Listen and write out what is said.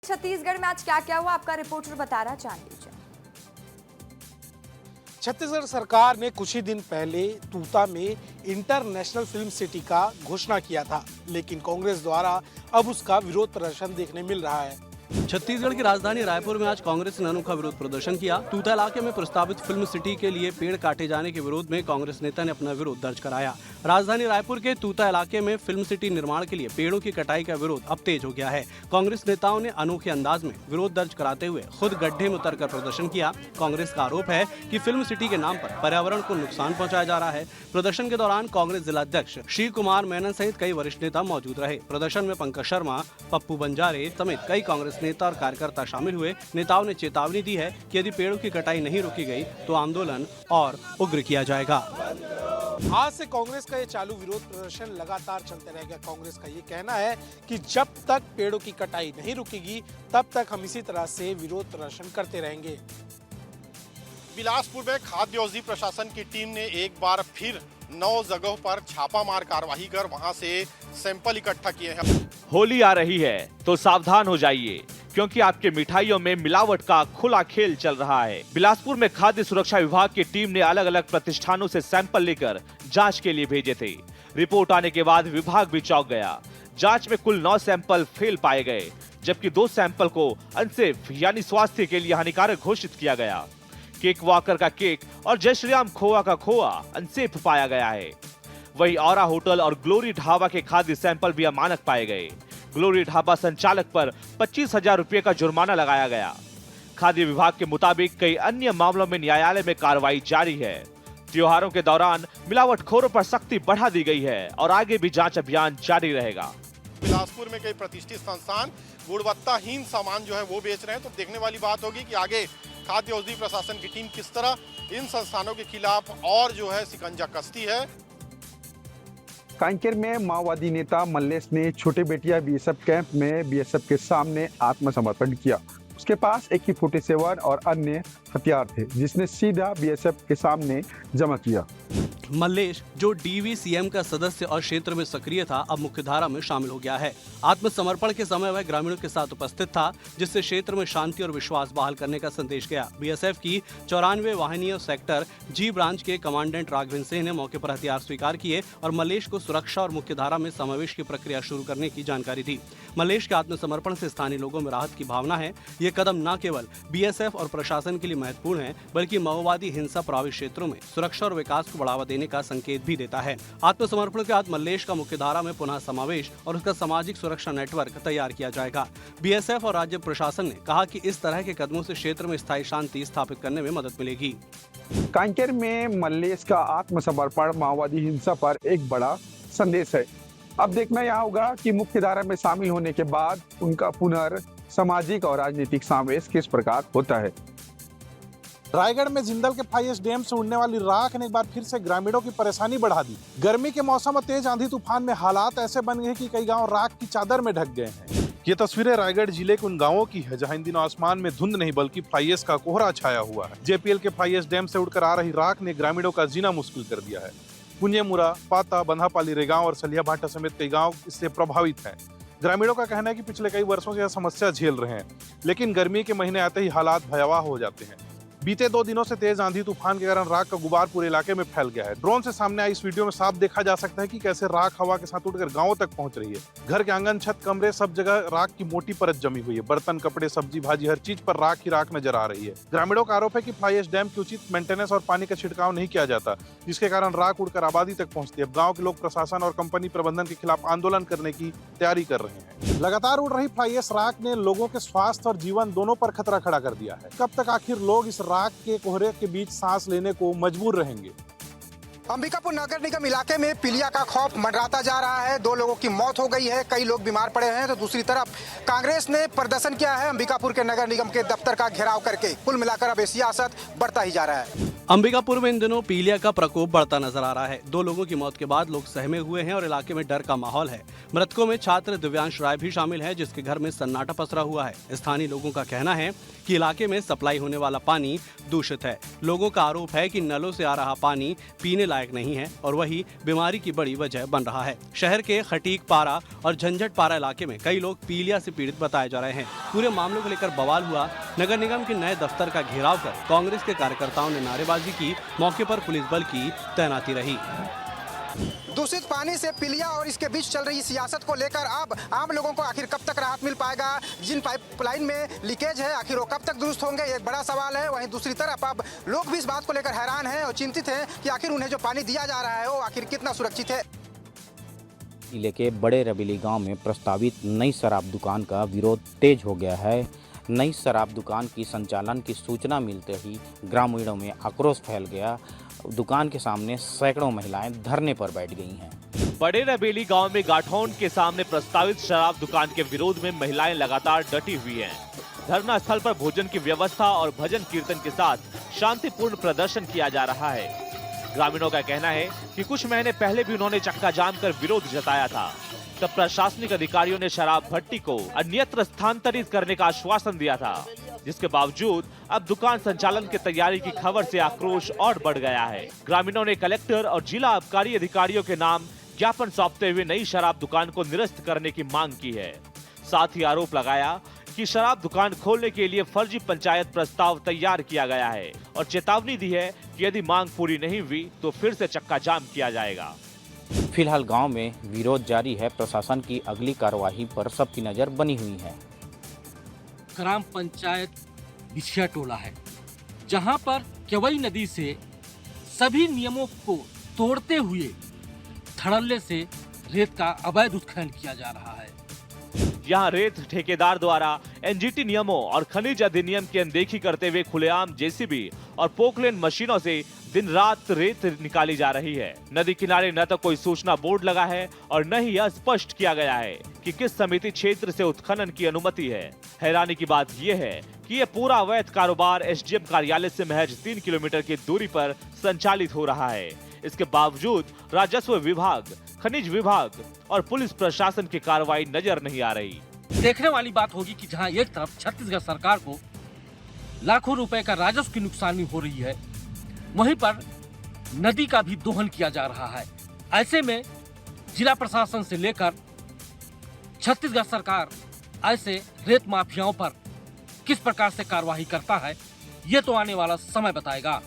छत्तीसगढ़ में आज क्या क्या हुआ आपका रिपोर्टर बता रहा, जान लीजिए। छत्तीसगढ़ सरकार ने कुछ ही दिन पहले तूता में इंटरनेशनल फिल्म सिटी का घोषणा किया था, लेकिन कांग्रेस द्वारा अब उसका विरोध प्रदर्शन देखने मिल रहा है। छत्तीसगढ़ की राजधानी रायपुर में आज कांग्रेस ने अनोखा विरोध प्रदर्शन किया। तूता इलाके में प्रस्तावित फिल्म सिटी के लिए पेड़ काटे जाने के विरोध में कांग्रेस नेता ने अपना विरोध दर्ज कराया। राजधानी रायपुर के तूता इलाके में फिल्म सिटी निर्माण के लिए पेड़ों की कटाई का विरोध अब तेज हो गया है। कांग्रेस नेताओं ने अनोखे अंदाज में विरोध दर्ज कराते हुए खुद गड्ढे में उतरकर प्रदर्शन किया। कांग्रेस का आरोप है कि फिल्म सिटी के नाम पर पर्यावरण को नुकसान पहुँचाया जा रहा है। प्रदर्शन के दौरान कांग्रेस जिलाध्यक्ष श्री कुमार मेनन सहित कई वरिष्ठ नेता मौजूद रहे। प्रदर्शन में पंकज शर्मा, पप्पू बंजारे समेत कई कांग्रेस नेता और कार्यकर्ता शामिल हुए। नेताओं ने चेतावनी दी है कि यदि पेड़ों की कटाई नहीं रोकी गई तो आंदोलन और उग्र किया जाएगा। आज से कांग्रेस का ये चालू विरोध प्रदर्शन लगातार चलते रहेगा। कांग्रेस का ये कहना है कि जब तक पेड़ों की कटाई नहीं रुकेगी तब तक हम इसी तरह से विरोध प्रदर्शन करते रहेंगे। बिलासपुर में खाद्य औषधि प्रशासन की टीम ने एक बार फिर 9 जगहों पर छापामार कार्रवाई कर वहां से सैंपल इकट्ठा किए हैं। होली आ रही है तो सावधान हो जाइए, क्योंकि आपके मिठाइयों में मिलावट का खुला खेल चल रहा है। बिलासपुर में खाद्य सुरक्षा विभाग की टीम ने अलग अलग प्रतिष्ठानों से सैंपल लेकर जांच के लिए भेजे थे। रिपोर्ट आने के बाद विभाग भी चौंक गया। जांच में कुल 9 सैंपल फेल पाए गए, जबकि 2 सैंपल को अनसेफ यानी स्वास्थ्य के लिए हानिकारक घोषित किया गया। केक वॉकर का केक और जय श्री राम खोआ का खोआ अनसेफ पाया गया है। वहीं औरा होटल और ग्लोरी ढाबा के खाद्य सैंपल भी अमानक पाए गए। ग्लोरी ढाबा संचालक पर 25,000 रुपए का जुर्माना लगाया गया। खाद्य विभाग के मुताबिक कई अन्य मामलों में न्यायालय में कार्रवाई जारी है। त्योहारों के दौरान मिलावटखोरों पर सख्ती बढ़ा दी गई है और आगे भी जांच अभियान जारी रहेगा। बिलासपुर में कई प्रतिष्ठित संस्थान गुणवत्ताहीन सामान जो है वो बेच रहे हैं, तो देखने वाली बात होगी कि आगे खाद्य औषधि प्रशासन की टीम किस तरह इन संस्थानों के खिलाफ और जो है शिकंजा कसती है। कांकेर में माओवादी नेता मल्लेश ने छोटे बेटिया बीएसएफ कैंप में बीएसएफ के सामने आत्मसमर्पण किया। उसके पास AK-47 और अन्य हथियार थे, जिसने सीधा बीएसएफ के सामने जमा किया। मल्लेश, जो DVCM का सदस्य और क्षेत्र में सक्रिय था, अब मुख्यधारा में शामिल हो गया है। आत्मसमर्पण के समय वह ग्रामीणों के साथ उपस्थित था, जिससे क्षेत्र में शांति और विश्वास बहाल करने का संदेश गया। बीएसएफ की 94 वाहिनी और सेक्टर G ब्रांच के कमांडेंट राघवेंद्र सिंह ने मौके पर हथियार स्वीकार किए और मल्लेश को सुरक्षा और मुख्यधारा में समावेश की प्रक्रिया शुरू करने की जानकारी दी। मल्लेश के आत्मसमर्पण से स्थानीय लोगों में राहत की भावना है। ये कदम न केवल BSF और प्रशासन के लिए महत्वपूर्ण है, बल्कि माओवादी हिंसा प्रभावित क्षेत्रों में सुरक्षा और विकास को बढ़ावा देने का संकेत भी देता है। आत्मसमर्पण के बाद मल्लेश का मुख्यधारा में पुनः समावेश और उसका सामाजिक सुरक्षा नेटवर्क तैयार किया जाएगा। BSF और राज्य प्रशासन ने कहा कि इस तरह के कदमों से क्षेत्र में स्थायी शांति स्थापित करने में मदद मिलेगी। कांकेर में मल्लेश का आत्मसमर्पण माओवादी हिंसा पर एक बड़ा संदेश है। अब देखना यह होगा कि मुख्यधारा में शामिल होने के बाद उनका सामाजिक और राजनीतिक समावेश किस प्रकार होता है। रायगढ़ में जिंदल के FIS डैम से उड़ने वाली राख ने एक बार फिर से ग्रामीणों की परेशानी बढ़ा दी। गर्मी के मौसम और तेज आंधी तूफान में हालात ऐसे बन गए कि कई गांव राख की चादर में ढक गए हैं। ये तस्वीरें रायगढ़ जिले के उन गांवों की है जहां इन दिनों आसमान में धुंध नहीं बल्कि FIS का कोहरा छाया हुआ है। JPL के FIS डैम से उड़कर आ रही राख ने ग्रामीणों का जीना मुश्किल कर दिया है। पुंजेमुरा, पाता, बंधापाली, रेगांव और सलिया भाटा समेत कई गांव इससे प्रभावित हैं। ग्रामीणों का कहना है कि पिछले कई वर्षों से यह समस्या झेल रहे हैं, लेकिन गर्मी के महीने आते ही हालात भयावह हो जाते हैं। बीते 2 दिनों से तेज आंधी तूफान के कारण राख का गुबार पूरे इलाके में फैल गया है। ड्रोन से सामने आई इस वीडियो में साफ देखा जा सकता है कि कैसे राख हवा के साथ उड़कर गांवों तक पहुंच रही है। घर के आंगन, छत, कमरे सब जगह राख की मोटी परत जमी हुई है। बर्तन, कपड़े, सब्जी भाजी हर चीज पर राख ही राख नजर आ रही है। ग्रामीणों का आरोप है कि FIS डैम की उचित मेंटेनेंस और पानी का छिड़काव नहीं किया जाता, जिसके कारण राख उड़कर आबादी तक पहुंचती है। अब गाँव के लोग प्रशासन और कंपनी प्रबंधन के खिलाफ आंदोलन करने की तैयारी कर रहे हैं। लगातार उड़ रही FIS राख ने लोगों के स्वास्थ्य और जीवन दोनों पर खतरा खड़ा कर दिया है। कब तक आखिर लोग इस राख के कोहरे के बीच सांस लेने को मजबूर रहेंगे। अंबिकापुर नगर निगम इलाके में पीलिया का खौफ मंडराता जा रहा है। 2 लोगों की मौत हो गई है, कई लोग बीमार पड़े हैं। तो दूसरी तरफ कांग्रेस ने प्रदर्शन किया है अंबिकापुर के नगर निगम के दफ्तर का घेराव करके। कुल मिलाकर अब ये सियासत बढ़ता ही जा रहा है। अंबिकापुर में इन दिनों पीलिया का प्रकोप बढ़ता नजर आ रहा है। 2 लोगों की मौत के बाद लोग सहमे हुए हैं और इलाके में डर का माहौल है। मृतकों में छात्र दिव्यांश राय भी शामिल है, जिसके घर में सन्नाटा पसरा हुआ है। स्थानीय लोगों का कहना है कि इलाके में सप्लाई होने वाला पानी दूषित है। लोगों का आरोप है कि नलों से आ रहा पानी पीने लायक नहीं है और वही बीमारी की बड़ी वजह बन रहा है। शहर के खटीक पारा और झंझट पारा इलाके में कई लोग पीलिया से पीड़ित बताए जा रहे हैं। पूरे मामले को लेकर बवाल हुआ। नगर निगम के नए दफ्तर का घेराव कर कांग्रेस के कार्यकर्ताओं ने नारेबाजी की। मौके पर पुलिस बल की तैनाती रही। दूषित पानी से पीलिया और इसके बीच चल रही सियासत को लेकर अब आम लोगों को आखिर कब तक राहत मिल पाएगा? जिन पाइपलाइन में लीकेज है आखिर वो कब तक दुरुस्त होंगे, एक बड़ा सवाल है। वहीं दूसरी तरफ अब लोग भी इस बात को लेकर हैरान हैं और चिंतित हैं कि आखिर उन्हें जो पानी दिया जा रहा है वो आखिर कितना सुरक्षित है। जिले के बड़े रबीली गांव में प्रस्तावित नई शराब दुकान का विरोध तेज हो गया है। नई शराब दुकान की संचालन की सूचना मिलते ही ग्रामीणों में आक्रोश फैल गया। दुकान के सामने सैकड़ों महिलाएं धरने पर बैठ गई हैं। बड़े रबेली गांव में गाठौन के सामने प्रस्तावित शराब दुकान के विरोध में महिलाएं लगातार डटी हुई हैं। धरना स्थल पर भोजन की व्यवस्था और भजन कीर्तन के साथ शांतिपूर्ण प्रदर्शन किया जा रहा है। ग्रामीणों का कहना है कि कुछ महीने पहले भी उन्होंने चक्का जाम कर विरोध जताया था। तब प्रशासनिक अधिकारियों ने शराब भट्टी को अन्यत्र स्थानांतरित करने का आश्वासन दिया था, जिसके बावजूद अब दुकान संचालन की तैयारी की खबर से आक्रोश और बढ़ गया है। ग्रामीणों ने कलेक्टर और जिला आबकारी अधिकारियों के नाम ज्ञापन सौंपते हुए नई शराब दुकान को निरस्त करने की मांग की है। साथ ही आरोप लगाया कि शराब दुकान खोलने के लिए फर्जी पंचायत प्रस्ताव तैयार किया गया है और चेतावनी दी है कि यदि मांग पूरी नहीं हुई तो फिर से चक्का जाम किया जाएगा। फिलहाल गांव में विरोध जारी है। प्रशासन की अगली कार्यवाही पर सबकी नजर बनी हुई है। ग्राम पंचायत बिछिया टोला है, जहां पर केवई नदी से सभी नियमों को तोड़ते हुए धड़ल्ले से रेत का अवैध उत्खनन किया जा रहा है। यहाँ रेत ठेकेदार द्वारा एनजीटी नियमों और खनिज अधिनियम की अनदेखी करते हुए खुलेआम जेसीबी और पोकलेन मशीनों से दिन रात रेत निकाली जा रही है। नदी किनारे न तो कोई सूचना बोर्ड लगा है और न ही यह स्पष्ट किया गया है कि किस समिति क्षेत्र से उत्खनन की अनुमति है। हैरानी की बात यह है कि यह पूरा अवैध कारोबार एसडीएम कार्यालय से महज 3 किलोमीटर की दूरी पर संचालित हो रहा है। इसके बावजूद राजस्व विभाग, खनिज विभाग और पुलिस प्रशासन की कार्रवाई नजर नहीं आ रही। देखने वाली बात होगी कि जहां एक तरफ छत्तीसगढ़ सरकार को लाखों रुपए का राजस्व की नुकसानी हो रही है, वहीं पर नदी का भी दोहन किया जा रहा है। ऐसे में जिला प्रशासन से लेकर छत्तीसगढ़ सरकार ऐसे रेत माफियाओं पर किस प्रकार से कार्रवाई करता है, ये तो आने वाला समय बताएगा।